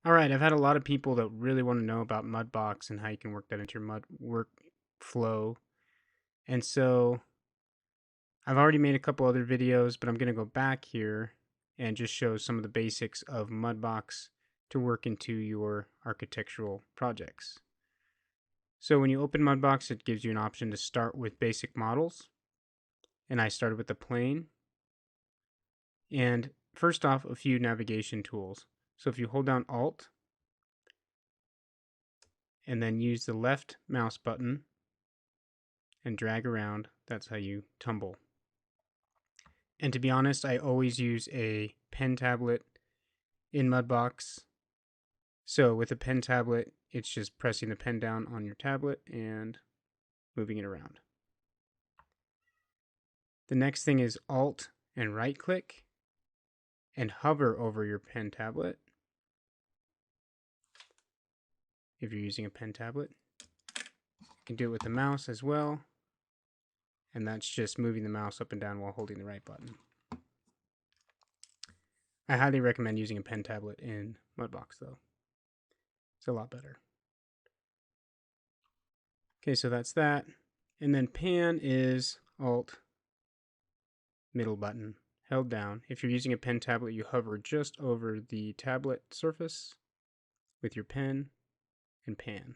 All right, I've had a lot of people that really want to know about Mudbox and how you can work that into your Mud workflow. And so I've already made a couple other videos, but I'm going to go back here and just show some of the basics of Mudbox to work into your architectural projects. So when you open Mudbox, it gives you an option to start with basic models. And I started with the plane. And first off, a few navigation tools. So if you hold down Alt and then use the left mouse button and drag around, that's how you tumble. And to be honest, I always use a pen tablet in Mudbox. So with a pen tablet, it's just pressing the pen down on your tablet and moving it around. The next thing is Alt and right click and hover over your pen tablet if you're using a pen tablet. You can do it with the mouse as well, and that's just moving the mouse up and down while holding the right button. I highly recommend using a pen tablet in Mudbox though. It's a lot better. Okay, so that's that. And then pan is Alt, middle button, held down. If you're using a pen tablet, you hover just over the tablet surface with your pen and pan.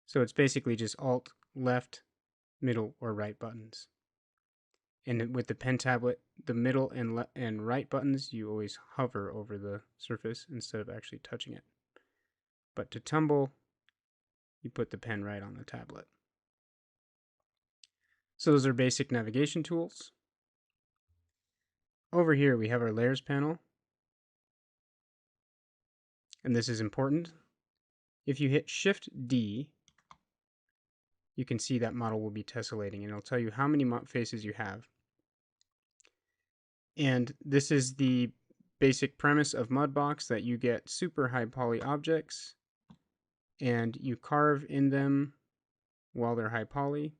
So it's basically just Alt, left, middle, or right buttons. And with the pen tablet, the middle and right buttons, you always hover over the surface instead of actually touching it. But to tumble, you put the pen right on the tablet. So those are basic navigation tools. Over here, we have our layers panel. And this is important. If you hit Shift D, you can see that model will be tessellating, and it'll tell you how many faces you have. And this is the basic premise of Mudbox, that you get super high poly objects and you carve in them while they're high poly.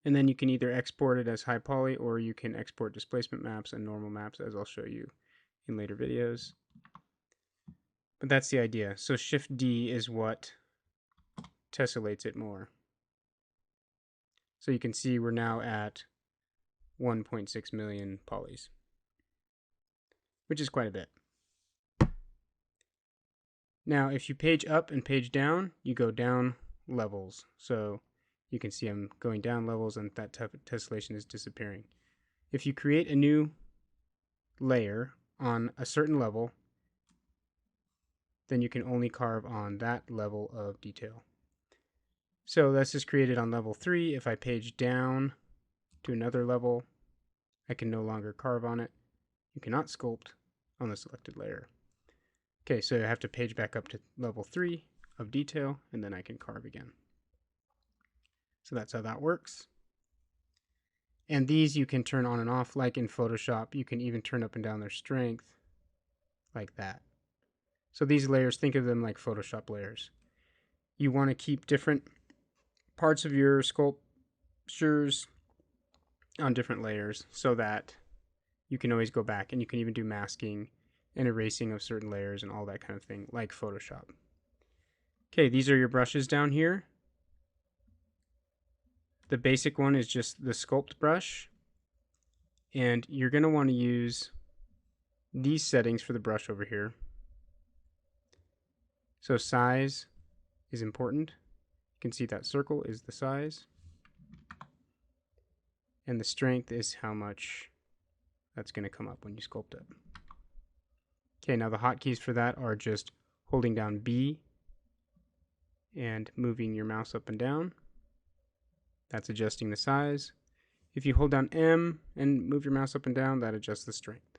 And then you can either export it as high poly, or you can export displacement maps and normal maps, as I'll show you in later videos. But that's the idea. So Shift D is what tessellates it more. So you can see we're now at 1.6 million polys, which is quite a bit. Now, if you page up and page down, you go down levels. So you can see I'm going down levels and that tessellation is disappearing. If you create a new layer on a certain level, then you can only carve on that level of detail. So this is created on level 3. If I page down to another level, I can no longer carve on it. You cannot sculpt on the selected layer. Okay, so I have to page back up to level 3 of detail, and then I can carve again. So that's how that works. And these you can turn on and off like in Photoshop. You can even turn up and down their strength like that. So these layers, think of them like Photoshop layers. You want to keep different parts of your sculptures on different layers so that you can always go back, and you can even do masking and erasing of certain layers and all that kind of thing like Photoshop. Okay, these are your brushes down here. The basic one is just the sculpt brush, and you're going to want to use these settings for the brush over here. So size is important. You can see that circle is the size, and the strength is how much that's going to come up when you sculpt it. Okay, now the hotkeys for that are just holding down B and moving your mouse up and down. That's adjusting the size. If you hold down M and move your mouse up and down, that adjusts the strength.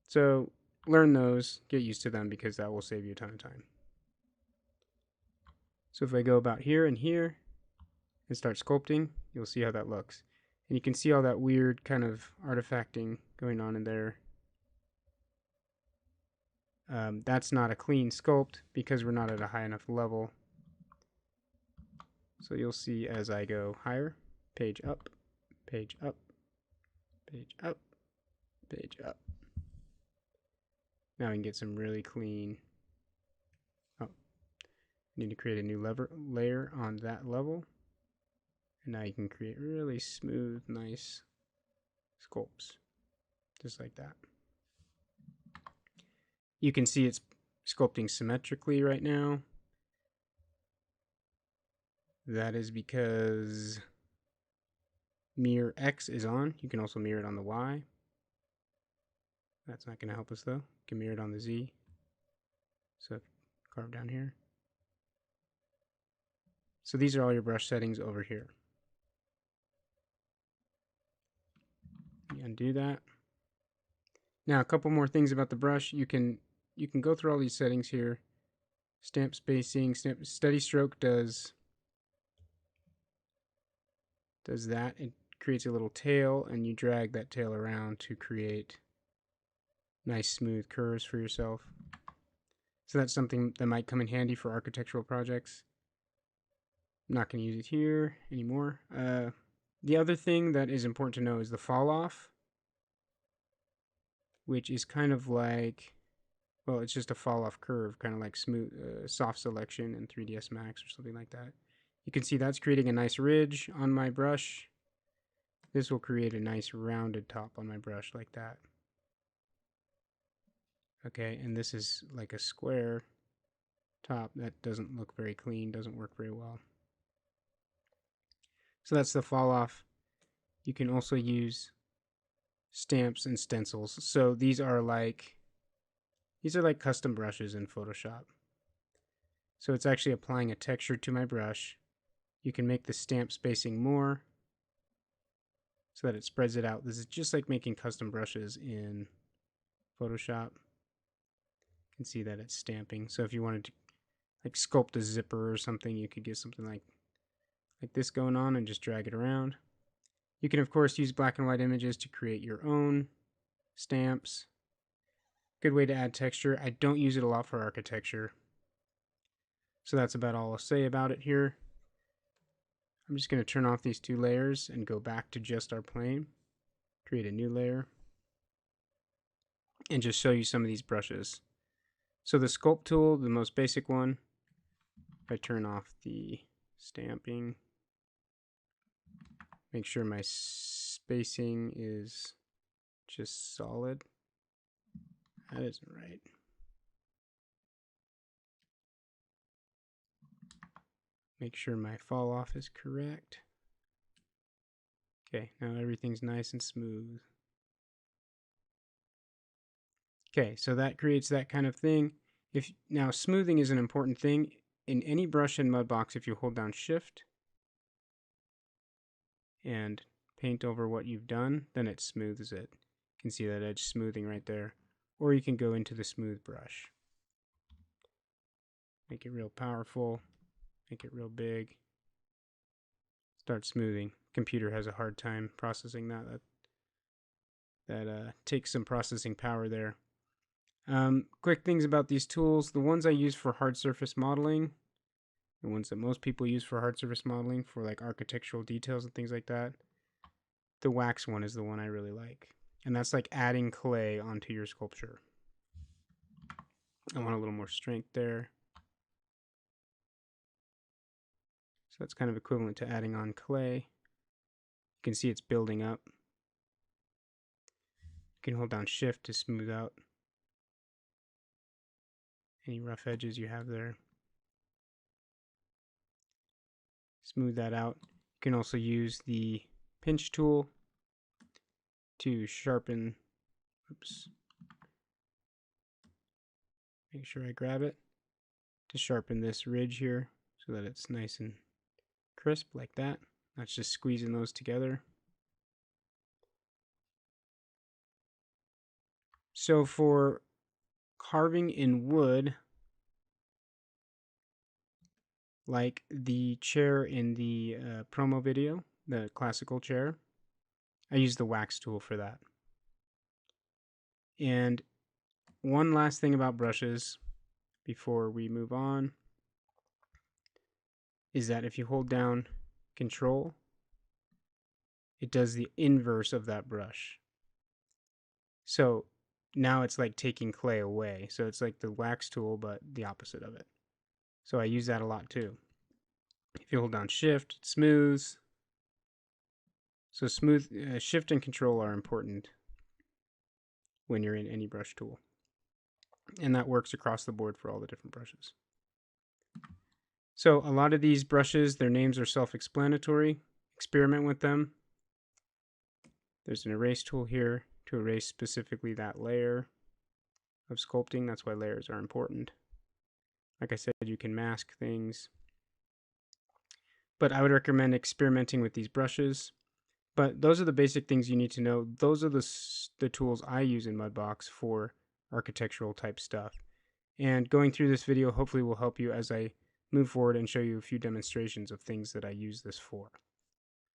So learn those, get used to them, because that will save you a ton of time. So if I go about here and here and start sculpting, you'll see how that looks. And you can see all that weird kind of artifacting going on in there. That's not a clean sculpt because we're not at a high enough level. So you'll see as I go higher, page up, page up, page up, page up. Now we can get some really clean. Oh, need to create a new layer on that level. And now you can create really smooth, nice sculpts. Just like that. You can see it's sculpting symmetrically right now. That is because mirror X is on. You can also mirror it on the Y. That's not going to help us though. You can mirror it on the Z. So carve down here. So these are all your brush settings over here. You undo that. Now a couple more things about the brush. You can go through all these settings here. Stamp spacing, steady stroke does that. It creates a little tail, and you drag that tail around to create nice smooth curves for yourself. So that's something that might come in handy for architectural projects. I'm not going to use it here anymore. The other thing that is important to know is the Falloff, which is kind of like, well, it's just a Falloff curve, kind of like smooth, soft selection in 3ds Max or something like that. You can see that's creating a nice ridge on my brush. This will create a nice rounded top on my brush like that. Okay, and this is like a square top that doesn't look very clean, doesn't work very well. So that's the Falloff. You can also use stamps and stencils. So these are like custom brushes in Photoshop. So it's actually applying a texture to my brush. You can make the stamp spacing more so that it spreads it out. This is just like making custom brushes in Photoshop. You can see that it's stamping. So if you wanted to like sculpt a zipper or something, you could get something like this going on and just drag it around. You can of course use black and white images to create your own stamps. Good way to add texture. I don't use it a lot for architecture. So that's about all I'll say about it here. I'm just going to turn off these two layers and go back to just our plane. Create a new layer. And just show you some of these brushes. So the sculpt tool, the most basic one, if I turn off the stamping, make sure my spacing is just solid. That isn't right. Make sure my Falloff is correct. Okay, now everything's nice and smooth. Okay, so that creates that kind of thing. Now smoothing is an important thing. In any brush in Mudbox, if you hold down Shift and paint over what you've done, then it smooths it. You can see that edge smoothing right there. Or you can go into the smooth brush. Make it real powerful. Make it real big. Start smoothing. Computer has a hard time processing that. That takes some processing power there. Quick things about these tools. The ones I use for hard surface modeling, the ones that most people use for hard surface modeling for like architectural details and things like that, the wax one is the one I really like. And that's like adding clay onto your sculpture. I want a little more strength there. So that's kind of equivalent to adding on clay. You can see it's building up. You can hold down Shift to smooth out any rough edges you have there. Smooth that out. You can also use the pinch tool to sharpen. Oops. Make sure I grab it to sharpen this ridge here so that it's nice and crisp like that. That's just squeezing those together. So for carving in wood, like the chair in the promo video, the classical chair, I use the wax tool for that. And one last thing about brushes before we move on is that if you hold down Control, it does the inverse of that brush. So now it's like taking clay away. So it's like the wax tool, but the opposite of it. So I use that a lot too. If you hold down shift, it smooths. So shift and control are important when you're in any brush tool. And that works across the board for all the different brushes. So a lot of these brushes, their names are self-explanatory. Experiment with them. There's an erase tool here to erase specifically that layer of sculpting. That's why layers are important. Like I said, you can mask things. But I would recommend experimenting with these brushes. But those are the basic things you need to know. Those are the tools I use in Mudbox for architectural type stuff. And going through this video hopefully will help you as I move forward and show you a few demonstrations of things that I use this for.